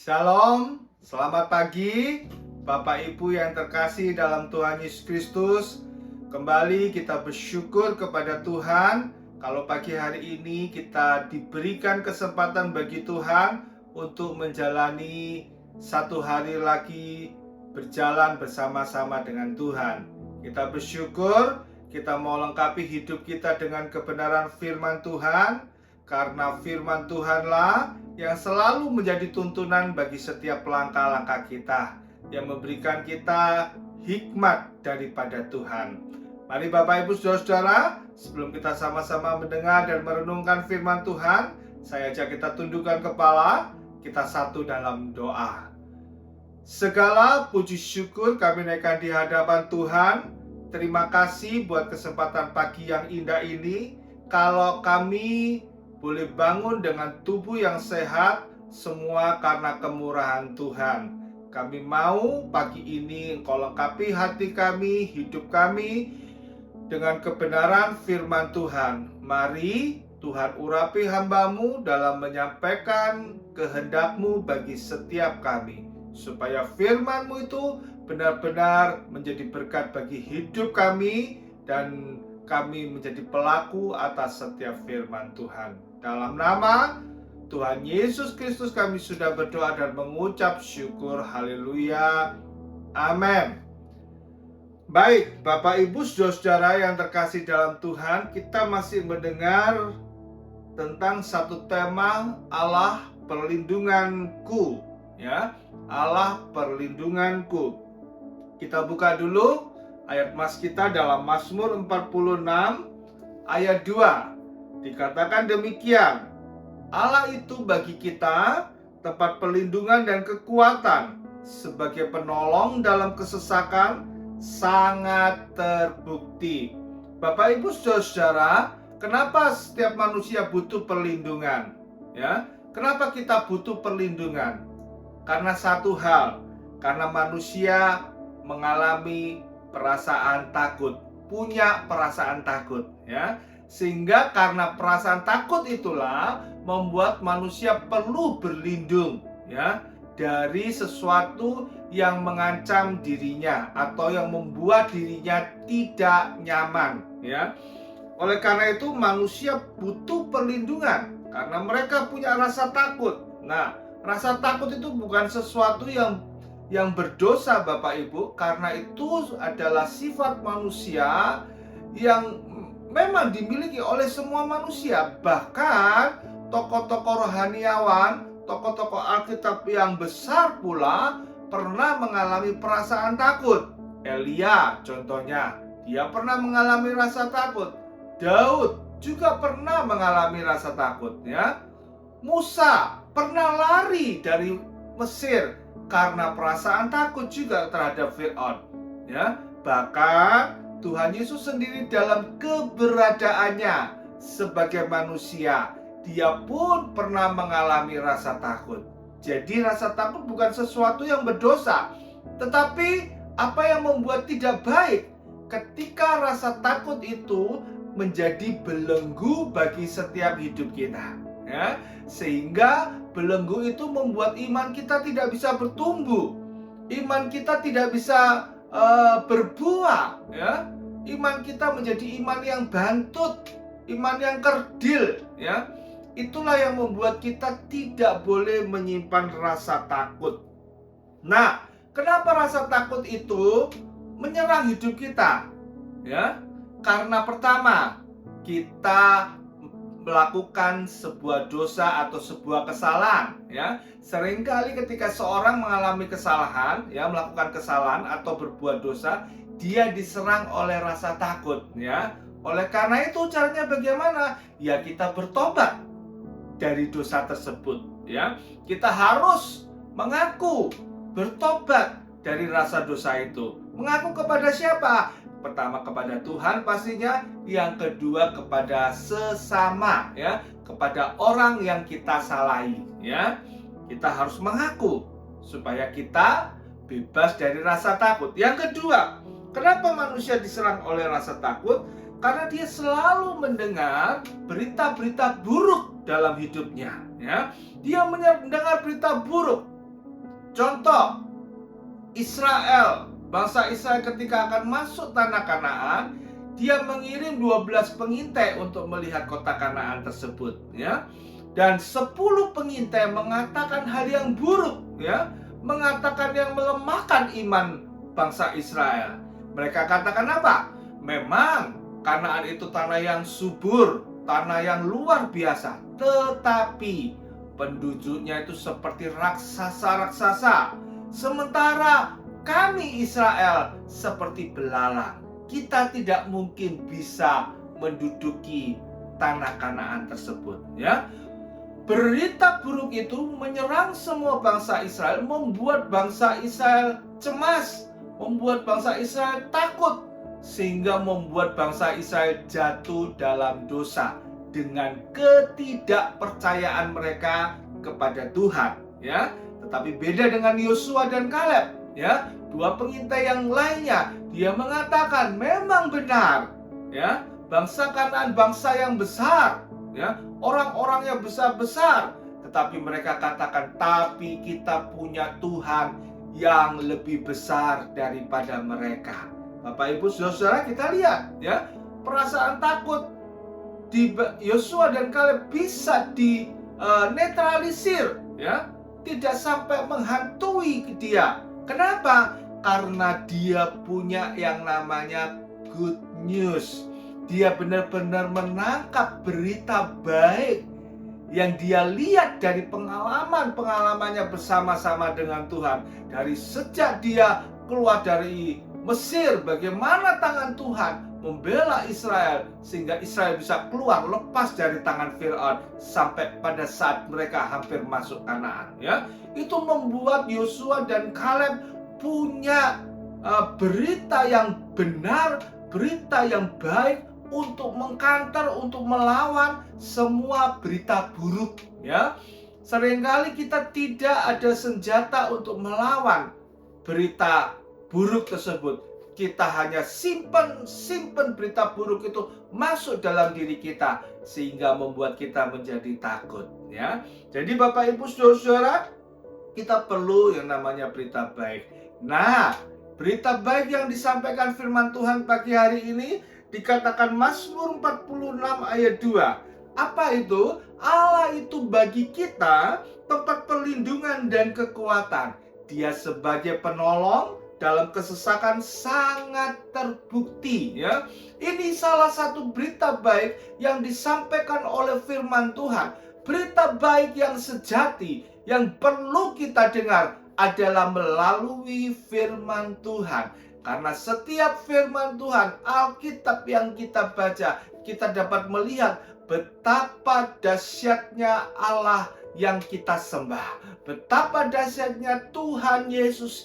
Shalom, selamat pagi Bapak Ibu yang terkasih dalam Tuhan Yesus Kristus. Kembali kita bersyukur kepada Tuhan kalau pagi hari ini kita diberikan kesempatan bagi Tuhan untuk menjalani satu hari lagi berjalan bersama-sama dengan Tuhan. Kita bersyukur kita mau lengkapi hidup kita dengan kebenaran firman Tuhan, karena firman Tuhanlah yang selalu menjadi tuntunan bagi setiap langkah-langkah kita, yang memberikan kita hikmat daripada Tuhan. Mari Bapak Ibu Saudara-saudara, sebelum kita sama-sama mendengar dan merenungkan firman Tuhan, saya ajak kita tundukkan kepala, kita satu dalam doa. Segala puji syukur kami naikkan di hadapan Tuhan. Terima kasih buat kesempatan pagi yang indah ini. Kalau kami boleh bangun dengan tubuh yang sehat, semua karena kemurahan Tuhan. Kami mau pagi ini Engkau lengkapi hati kami, hidup kami dengan kebenaran firman Tuhan. Mari Tuhan urapi hamba-Mu dalam menyampaikan kehendak-Mu bagi setiap kami, supaya firman-Mu itu benar-benar menjadi berkat bagi hidup kami dan kami menjadi pelaku atas setiap firman Tuhan. Dalam nama Tuhan Yesus Kristus kami sudah berdoa dan mengucap syukur. Haleluya. Amin. Baik, Bapak Ibu Saudara-saudara yang terkasih dalam Tuhan, kita masih mendengar tentang satu tema, Allah perlindunganku, ya. Allah perlindunganku. Kita buka dulu ayat mas kita dalam Mazmur 46 ayat 2. Dikatakan demikian, Allah itu bagi kita tempat perlindungan dan kekuatan, sebagai penolong dalam kesesakan sangat terbukti. Bapak Ibu Saudara-saudara, kenapa setiap manusia butuh perlindungan? Ya, kenapa kita butuh perlindungan? Karena satu hal, karena manusia mengalami perasaan takut, punya perasaan takut, ya. Sehingga karena perasaan takut itulah membuat manusia perlu berlindung, ya, dari sesuatu yang mengancam dirinya atau yang membuat dirinya tidak nyaman, ya. Oleh karena itu manusia butuh perlindungan karena mereka punya rasa takut. Nah, rasa takut itu bukan sesuatu yang berdosa Bapak Ibu, karena itu adalah sifat manusia yang memang dimiliki oleh semua manusia. Bahkan tokoh-tokoh rohaniawan, tokoh-tokoh Alkitab yang besar pula pernah mengalami perasaan takut. Elia contohnya, dia pernah mengalami rasa takut. Daud juga pernah mengalami rasa takut, ya. Musa pernah lari dari Mesir karena perasaan takut juga terhadap Fir'aun, ya. Bahkan Tuhan Yesus sendiri dalam keberadaannya sebagai manusia, dia pun pernah mengalami rasa takut. Jadi rasa takut bukan sesuatu yang berdosa, tetapi apa yang membuat tidak baik ketika rasa takut itu menjadi belenggu bagi setiap hidup kita, ya. Sehingga belenggu itu membuat iman kita tidak bisa bertumbuh, iman kita tidak bisa berbuah, ya. Iman kita menjadi iman yang bantut, iman yang kerdil, ya. Itulah yang membuat kita tidak boleh menyimpan rasa takut. Nah, kenapa rasa takut itu menyerang hidup kita? Ya, karena pertama, kita melakukan sebuah dosa atau sebuah kesalahan, ya. Seringkali ketika seorang mengalami kesalahan, ya, melakukan kesalahan atau berbuat dosa, dia diserang oleh rasa takut, ya. Oleh karena itu caranya bagaimana? Ya, kita bertobat dari dosa tersebut, ya. Kita harus mengaku bertobat dari rasa dosa itu. Mengaku kepada siapa? Pertama kepada Tuhan pastinya, yang kedua kepada sesama, ya, kepada orang yang kita salahi, ya. Kita harus mengaku supaya kita bebas dari rasa takut. Yang kedua, kenapa manusia diserang oleh rasa takut? Karena dia selalu mendengar berita-berita buruk dalam hidupnya, ya. Dia mendengar berita buruk, Contoh, Israel, bangsa Israel ketika akan masuk tanah Kanaan, dia mengirim 12 pengintai untuk melihat kota Kanaan tersebut, ya. Dan 10 pengintai mengatakan hal yang buruk, ya, mengatakan yang melemahkan iman bangsa Israel. Mereka katakan apa? Memang Kanaan itu tanah yang subur, tanah yang luar biasa, tetapi penduduknya itu seperti raksasa-raksasa. Sementara kami Israel seperti belalang. Kita tidak mungkin bisa menduduki tanah Kanaan tersebut, ya. Berita buruk itu menyerang semua bangsa Israel, membuat bangsa Israel cemas, membuat bangsa Israel takut, sehingga membuat bangsa Israel jatuh dalam dosa dengan ketidakpercayaan mereka kepada Tuhan, ya. Tetapi beda dengan Yosua dan Kaleb, ya, dua pengintai yang lainnya, dia mengatakan memang benar, ya, bangsa Kanaan bangsa yang besar, ya, orang-orangnya besar-besar, tetapi mereka katakan, tapi kita punya Tuhan yang lebih besar daripada mereka. Bapak Ibu Saudara, kita lihat, ya, perasaan takut di Yosua dan Kaleb bisa dinetralisir, ya, tidak sampai menghantui dia. Kenapa? Karena dia punya yang namanya good news. Dia benar-benar menangkap berita baik yang dia lihat dari pengalaman-pengalamannya bersama-sama dengan Tuhan. Dari sejak dia keluar dari Mesir, bagaimana tangan Tuhan membela Israel sehingga Israel bisa keluar lepas dari tangan Firaun sampai pada saat mereka hampir masuk Kanaan, ya. Itu membuat Yosua dan Kaleb punya berita yang benar, berita yang baik untuk mengkantar, untuk melawan semua berita buruk, ya. Seringkali kita tidak ada senjata untuk melawan berita buruk tersebut. Kita hanya simpan berita buruk itu masuk dalam diri kita sehingga membuat kita menjadi takut, ya. Jadi Bapak Ibu Saudara, kita perlu yang namanya berita baik. Nah, berita baik yang disampaikan firman Tuhan pagi hari ini dikatakan Mazmur 46 ayat 2. Apa itu? Allah itu bagi kita tempat perlindungan dan kekuatan. Dia sebagai penolong dalam kesesakan sangat terbukti, ya. Ini salah satu berita baik yang disampaikan oleh firman Tuhan. Berita baik yang sejati yang perlu kita dengar adalah melalui firman Tuhan. Karena setiap firman Tuhan, Alkitab yang kita baca, kita dapat melihat betapa dahsyatnya Allah yang kita sembah. Betapa dahsyatnya Tuhan Yesus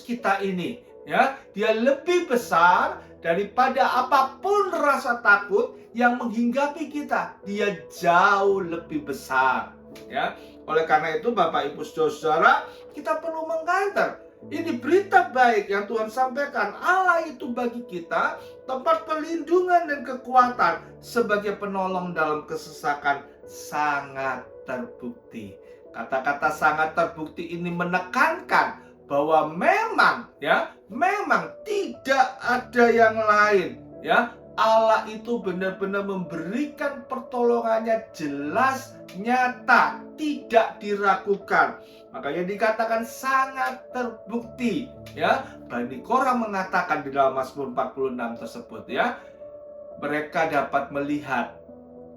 kita ini, ya. Dia lebih besar daripada apapun rasa takut yang menghinggapi kita. Dia jauh lebih besar, ya. Oleh karena itu Bapak Ibu Saudara, kita perlu mengkantar. Ini berita baik yang Tuhan sampaikan. Allah itu bagi kita tempat perlindungan dan kekuatan sebagai penolong dalam kesesakan sangat terbukti. Kata-kata sangat terbukti ini menekankan bahwa memang tidak ada yang lain, ya. Allah itu benar-benar memberikan pertolongannya jelas, nyata, tidak diragukan. Makanya dikatakan sangat terbukti, ya. Bani Korah mengatakan di dalam Mazmur 46 tersebut, ya, mereka dapat melihat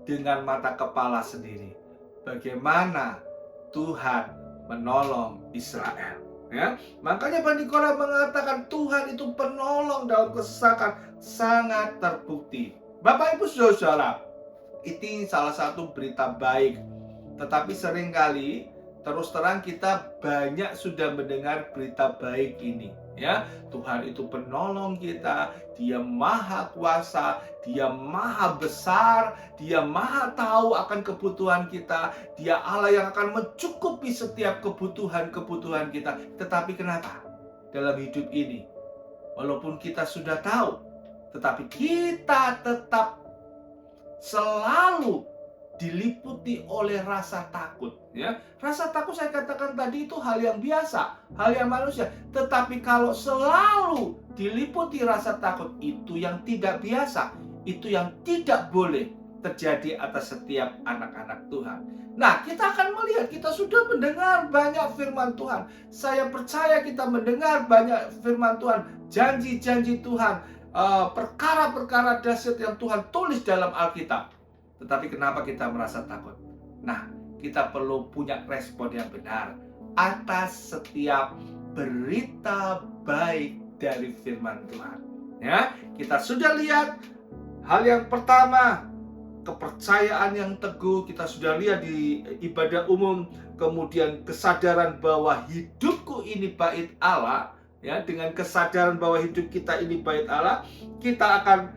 dengan mata kepala sendiri bagaimana Tuhan menolong Israel, ya. Makanya Bani Korah mengatakan Tuhan itu penolong dalam kesesakan sangat terbukti. Bapak Ibu Saudara, ini salah satu berita baik. Tetapi seringkali terus terang kita banyak sudah mendengar berita baik ini, ya. Tuhan itu penolong kita, Dia maha kuasa, Dia maha besar, Dia maha tahu akan kebutuhan kita, Dia Allah yang akan mencukupi setiap kebutuhan kita. Tetapi kenapa dalam hidup ini, walaupun kita sudah tahu, tetapi kita tetap selalu diliputi oleh rasa takut. Ya, rasa takut saya katakan tadi itu hal yang biasa, hal yang manusia. Tetapi kalau selalu diliputi rasa takut, itu yang tidak biasa, itu yang tidak boleh terjadi atas setiap anak-anak Tuhan. Nah, kita akan melihat, kita sudah mendengar banyak firman Tuhan. Saya percaya kita mendengar banyak firman Tuhan, janji-janji Tuhan, perkara-perkara dahsyat yang Tuhan tulis dalam Alkitab. Tetapi kenapa kita merasa takut? Nah, kita perlu punya respon yang benar atas setiap berita baik dari firman Tuhan. Ya, kita sudah lihat hal yang pertama, kepercayaan yang teguh. Kita sudah lihat di ibadah umum, kemudian kesadaran bahwa hidupku ini bait Allah. Ya, dengan kesadaran bahwa hidup kita ini bait Allah, kita akan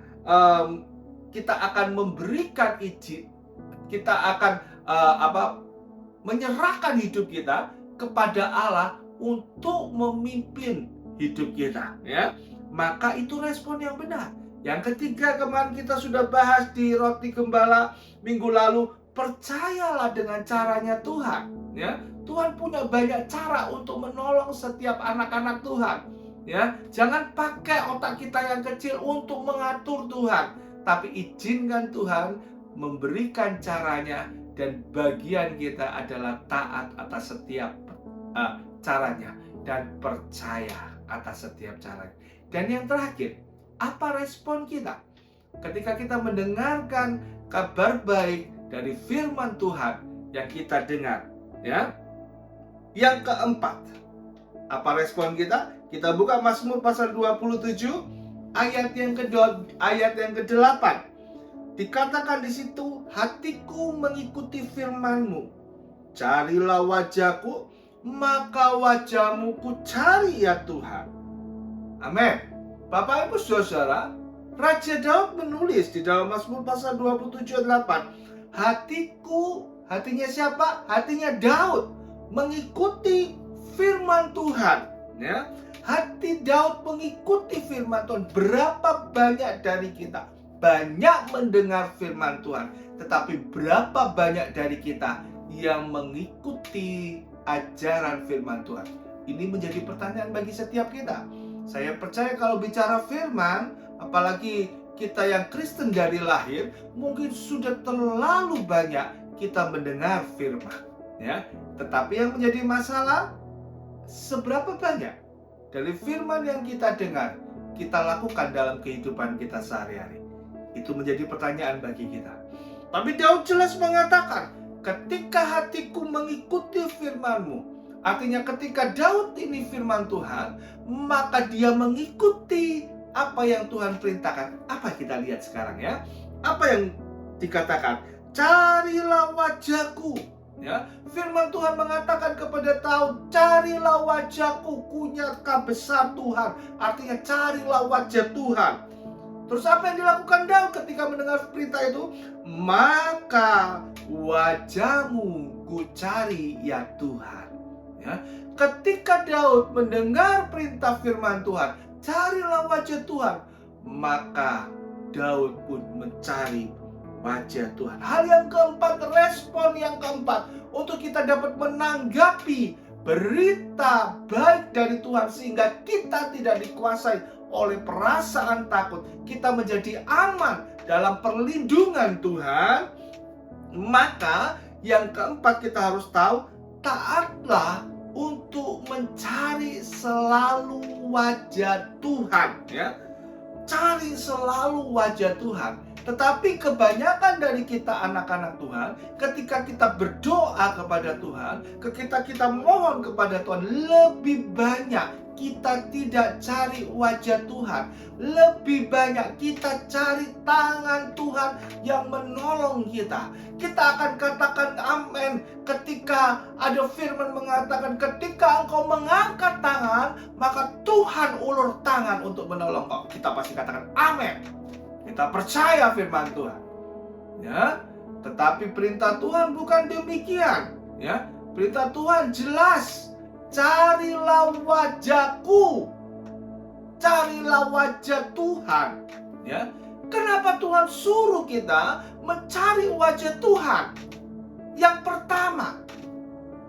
memberikan izin, kita akan menyerahkan hidup kita kepada Allah untuk memimpin hidup kita, ya. Maka itu respon yang benar. Yang ketiga, kemarin kita sudah bahas di Roti Gembala minggu lalu, percayalah dengan caranya Tuhan, ya. Tuhan punya banyak cara untuk menolong setiap anak-anak Tuhan, ya. Jangan pakai otak kita yang kecil untuk mengatur Tuhan, tapi izinkan Tuhan memberikan caranya, dan bagian kita adalah taat atas setiap caranya dan percaya atas setiap caranya. Dan yang terakhir, apa respon kita ketika kita mendengarkan kabar baik dari firman Tuhan yang kita dengar, ya? Yang keempat, apa respon kita? Kita buka Mazmur pasal 27 ayat yang ke-8. Dikatakan di situ, hatiku mengikuti firman-Mu. Carilah wajahku, maka wajah-Mu ku cari ya Tuhan. Amin. Bapak Ibu Saudara, Raja Daud menulis di dalam Mazmur pasal 27 ayat 8. Hatiku, hatinya siapa? Hatinya Daud mengikuti firman Tuhan, ya. Hati Daud mengikuti firman Tuhan. Berapa banyak dari kita banyak mendengar firman Tuhan, tetapi berapa banyak dari kita yang mengikuti ajaran firman Tuhan? Ini menjadi pertanyaan bagi setiap kita. Saya percaya kalau bicara firman, apalagi kita yang Kristen dari lahir, mungkin sudah terlalu banyak kita mendengar firman, ya. Tetapi yang menjadi masalah, seberapa banyak dari firman yang kita dengar kita lakukan dalam kehidupan kita sehari-hari? Itu menjadi pertanyaan bagi kita. Tapi Daud jelas mengatakan, ketika hatiku mengikuti firman-Mu. Artinya ketika Daud ini firman Tuhan, maka dia mengikuti apa yang Tuhan perintahkan. Apa kita lihat sekarang, ya? Apa yang dikatakan? Carilah wajahku, ya. Firman Tuhan mengatakan kepada Daud, carilah wajahku, kunyaka besar Tuhan. Artinya carilah wajah Tuhan. Terus apa yang dilakukan Daud ketika mendengar perintah itu? Maka wajah-Mu ku cari ya Tuhan, ya. Ketika Daud mendengar perintah firman Tuhan, carilah wajah Tuhan, maka Daud pun mencari wajah Tuhan. Hal yang keempat, respon yang keempat, untuk kita dapat menanggapi berita baik dari Tuhan sehingga kita tidak dikuasai oleh perasaan takut, kita menjadi aman dalam perlindungan Tuhan. Maka yang keempat kita harus tahu, taatlah untuk mencari selalu wajah Tuhan, ya. Cari selalu wajah Tuhan. Tetapi kebanyakan dari kita anak-anak Tuhan, ketika kita berdoa kepada Tuhan, ketika kita mohon kepada Tuhan, lebih banyak kita tidak cari wajah Tuhan. Lebih banyak kita cari tangan Tuhan yang menolong kita. Kita akan katakan amin ketika ada firman mengatakan, ketika engkau mengangkat tangan, maka Tuhan ulur tangan untuk menolong kau. Kita pasti katakan amin. Kita percaya firman Tuhan, ya. Tetapi perintah Tuhan bukan demikian, ya. Perintah Tuhan jelas, carilah wajahku, carilah wajah Tuhan, ya. Kenapa Tuhan suruh kita mencari wajah Tuhan? Yang pertama,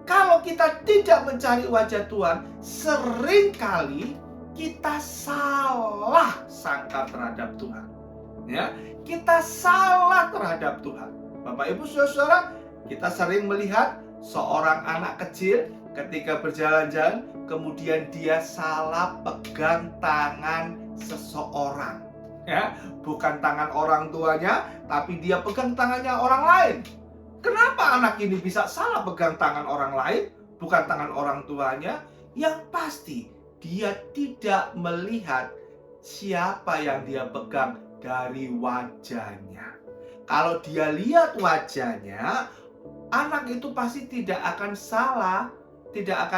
kalau kita tidak mencari wajah Tuhan, seringkali kita salah sangka terhadap Tuhan. Ya, kita salah terhadap Tuhan. Bapak Ibu Saudara, kita sering melihat seorang anak kecil ketika berjalan-jalan, kemudian dia salah pegang tangan seseorang. Ya, bukan tangan orang tuanya, tapi dia pegang tangannya orang lain. Kenapa anak ini bisa salah pegang tangan orang lain, bukan tangan orang tuanya? Yang pasti dia tidak melihat siapa yang dia pegang dari wajahnya. Kalau dia lihat wajahnya, anak itu pasti tidak akan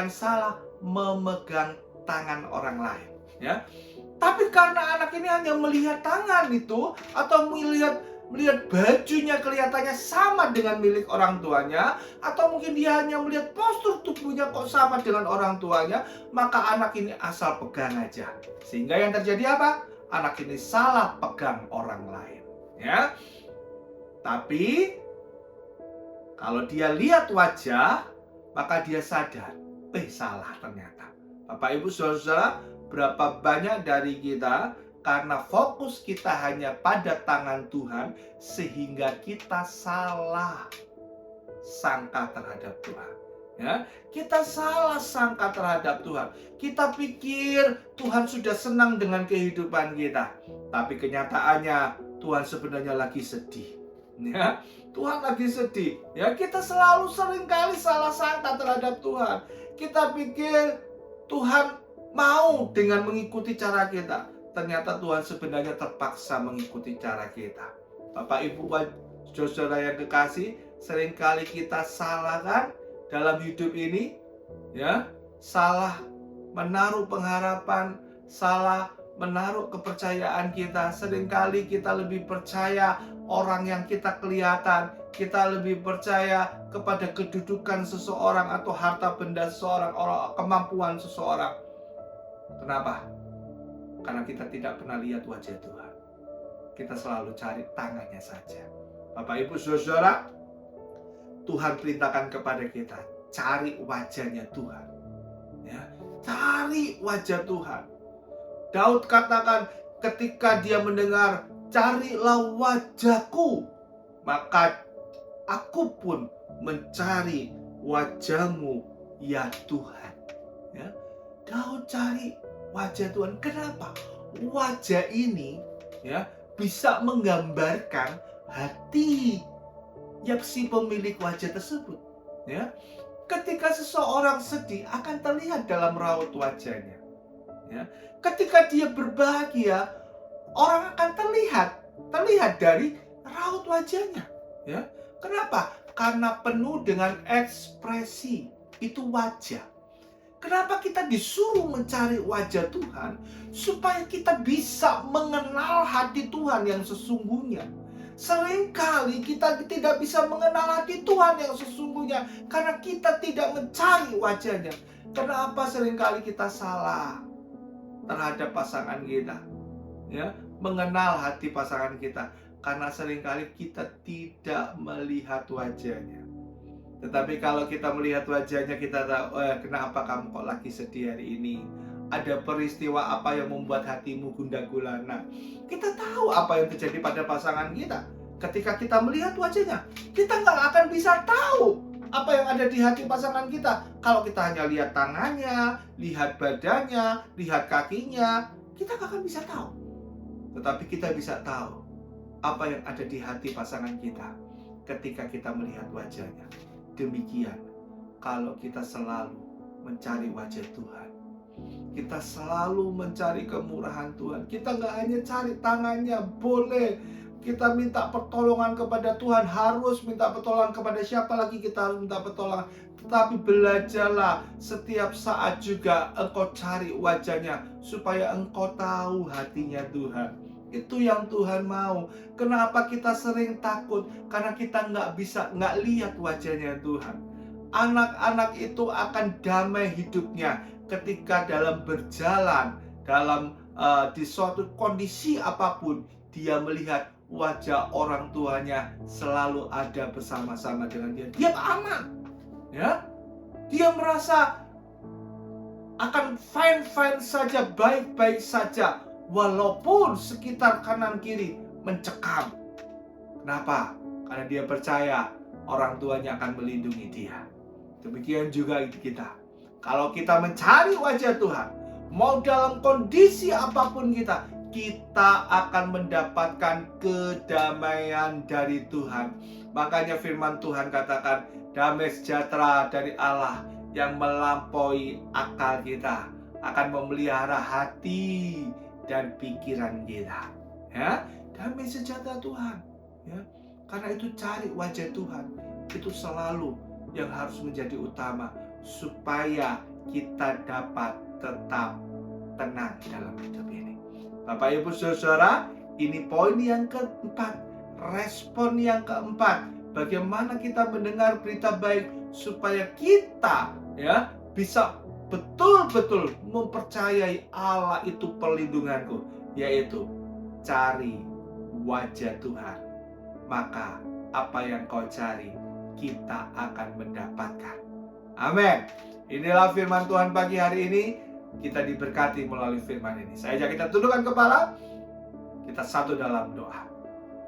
salah memegang tangan orang lain, ya. Tapi karena anak ini hanya melihat tangan itu, atau melihat bajunya kelihatannya sama dengan milik orang tuanya, atau mungkin dia hanya melihat postur tubuhnya kok sama dengan orang tuanya, maka anak ini asal pegang aja. Sehingga yang terjadi apa? Anak ini salah pegang orang lain, ya. Tapi kalau dia lihat wajah, maka dia sadar, salah ternyata. Bapak Ibu Saudara, berapa banyak dari kita karena fokus kita hanya pada tangan Tuhan, sehingga kita salah sangka terhadap Tuhan. Ya, kita salah sangka terhadap Tuhan. Kita pikir Tuhan sudah senang dengan kehidupan kita, tapi kenyataannya Tuhan sebenarnya lagi sedih. Ya, Tuhan lagi sedih. Ya, kita seringkali salah sangka terhadap Tuhan. Kita pikir Tuhan mau dengan mengikuti cara kita. Ternyata Tuhan sebenarnya terpaksa mengikuti cara kita. Bapak Ibu Saudara yang kekasih, seringkali kita salah kan dalam hidup ini, ya, salah menaruh pengharapan, salah menaruh kepercayaan kita. Seringkali kita lebih percaya orang yang kita kelihatan, kita lebih percaya kepada kedudukan seseorang atau harta benda seseorang, kemampuan seseorang. Kenapa? Karena kita tidak pernah lihat wajah Tuhan. Kita selalu cari tangannya saja. Bapak Ibu Saudara, Tuhan perintahkan kepada kita, cari wajahnya Tuhan. Ya, cari wajah Tuhan. Daud katakan ketika dia mendengar, carilah wajahku, maka aku pun mencari wajahmu, ya Tuhan. Ya, Daud cari wajah Tuhan. Kenapa? Wajah ini, ya, bisa menggambarkan hati ya si pemilik wajah tersebut. Ya, ketika seseorang sedih akan terlihat dalam raut wajahnya. Ya, ketika dia berbahagia, orang akan terlihat dari raut wajahnya. Ya, kenapa? Karena penuh dengan ekspresi. Itu wajah. Kenapa kita disuruh mencari wajah Tuhan? Supaya kita bisa mengenal hati Tuhan yang sesungguhnya. Seringkali kita tidak bisa mengenal hati Tuhan yang sesungguhnya karena kita tidak mencari wajahnya. Kenapa seringkali kita salah terhadap pasangan kita? Ya, mengenal hati pasangan kita karena seringkali kita tidak melihat wajahnya. Tetapi kalau kita melihat wajahnya, kita tahu, kenapa kamu kok lagi sedih hari ini? Ada peristiwa apa yang membuat hatimu gundah gulana? Kita tahu apa yang terjadi pada pasangan kita. Ketika kita melihat wajahnya, kita nggak akan bisa tahu apa yang ada di hati pasangan kita. Kalau kita hanya lihat tangannya, lihat badannya, lihat kakinya, kita nggak akan bisa tahu. Tetapi kita bisa tahu apa yang ada di hati pasangan kita ketika kita melihat wajahnya. Demikian kalau kita selalu mencari wajah Tuhan, kita selalu mencari kemurahan Tuhan. Kita nggak hanya cari tangannya, boleh kita minta pertolongan kepada Tuhan, harus minta pertolongan kepada siapa lagi kita harus minta pertolongan. Tetapi belajarlah setiap saat juga engkau cari wajahnya, supaya engkau tahu hatinya Tuhan. Itu yang Tuhan mau. Kenapa kita sering takut? Karena kita nggak lihat wajahnya Tuhan. Anak-anak itu akan damai hidupnya ketika dalam berjalan, di suatu kondisi apapun, dia melihat wajah orang tuanya selalu ada bersama-sama dengan dia. Dia aman, ya. Dia merasa akan fine-fine saja, baik-baik saja, walaupun sekitar kanan kiri mencekam. Kenapa? Karena dia percaya orang tuanya akan melindungi dia. Demikian juga kita. Kalau kita mencari wajah Tuhan, mau dalam kondisi apapun kita akan mendapatkan kedamaian dari Tuhan. Makanya firman Tuhan katakan, damai sejahtera dari Allah yang melampaui akal kita akan memelihara hati dan pikiran kita. Ya, damai sejahtera Tuhan. Ya, karena itu cari wajah Tuhan. Itu selalu yang harus menjadi utama supaya kita dapat tetap tenang dalam hidup ini. Bapak Ibu Saudara, ini poin yang keempat, respon yang keempat. Bagaimana kita mendengar berita baik supaya kita bisa betul-betul mempercayai Allah itu perlindunganku, yaitu cari wajah Tuhan. Maka apa yang kau cari, kita akan mendapatkan. Amin. Inilah firman Tuhan pagi hari ini. Kita diberkati melalui firman ini. Saya ajak kita tundukkan kepala. Kita satu dalam doa.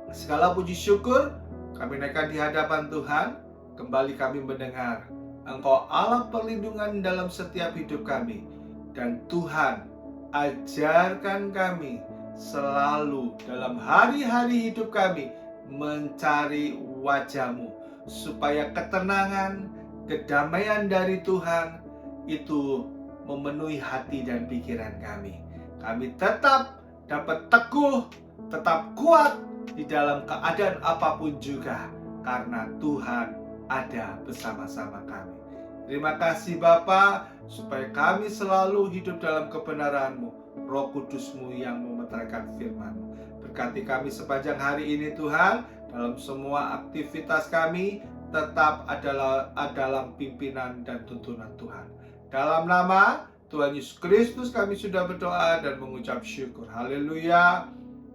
Segala puji syukur kami naikkan di hadapan Tuhan. Kembali kami mendengar Engkau Allah perlindungan dalam setiap hidup kami. Dan Tuhan, ajarkan kami selalu dalam hari-hari hidup kami mencari wajah-Mu, supaya ketenangan, kedamaian dari Tuhan itu memenuhi hati dan pikiran kami. Kami tetap dapat teguh, tetap kuat di dalam keadaan apapun juga, karena Tuhan ada bersama-sama kami. Terima kasih Bapa, supaya kami selalu hidup dalam kebenaran-Mu, Roh Kudus-Mu yang memeteraikan firman-Mu. Berkati kami sepanjang hari ini Tuhan, dalam semua aktivitas kami tetap adalah dalam pimpinan dan tuntunan Tuhan. Dalam nama Tuhan Yesus Kristus kami sudah berdoa dan mengucap syukur. Haleluya.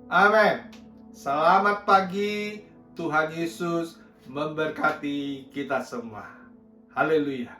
Amin. Selamat pagi. Tuhan Yesus memberkati kita semua. Haleluya.